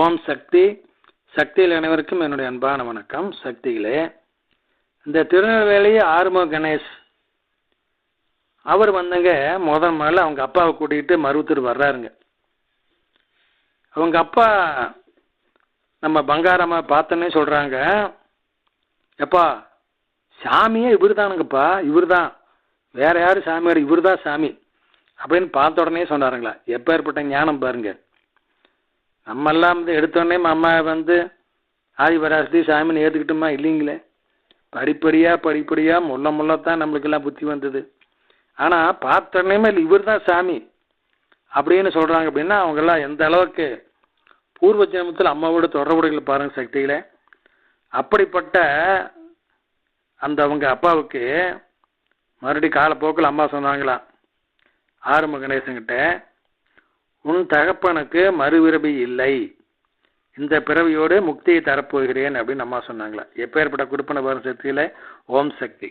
ஓம் சக்தி. சக்தியில் அனைவருக்கும் என்னுடைய அன்பான வணக்கம். சக்திகளே, இந்த திருநெல்வேலி ஆறுமுக கணேஷ் அவர் வந்துங்க முதல்ல அவங்க அப்பாவை கூட்டிகிட்டு மருவத்தூர் வர்றாருங்க. அவங்க அப்பா நம்ம பங்காரம்மா பார்த்தோன்னே சொல்கிறாங்க, எப்பா சாமியே இவர் தானுங்கப்பா, இவர் தான், வேற யாரும் சாமியார், இவர் தான் சாமி அப்படின்னு பார்த்த உடனே சொன்னாருங்களா. எப்போ ஏற்பட்ட ஞானம் பாருங்க. நம்மெல்லாம் எடுத்தோடனே அம்மா ஆதிபராசக்தி சாமின்னு ஏற்றுக்கிட்டோமா? இல்லைங்களே. படிப்படியாக முள்ளத்தான் நம்மளுக்கெல்லாம் புத்தி வந்தது. ஆனால் பார்த்த உடனே இவர் தான் சாமி அப்படின்னு சொல்கிறாங்க. அப்படின்னா அவங்கெல்லாம் எந்த அளவுக்கு பூர்வ ஜென்மத்தில் அம்மாவோட தொடர்புடைகளை பாருங்க சக்திகளே. அப்படிப்பட்ட அந்த அவங்க அப்பாவுக்கு மறுபடியும் காலப்போக்கில் அம்மா சொன்னாங்களாம் ஆறுமுக கணேசன்கிட்ட, உன் தகப்பனுக்கு மறுபிறவி இல்லை, இந்த பிறவியோடு முக்தியை தரப்போகிறேன் அப்படின்னு அம்மா சொன்னாங்களா. எப்பேற்பட்ட கொடுப்பன வரும் சக்தியில. ஓம் சக்தி.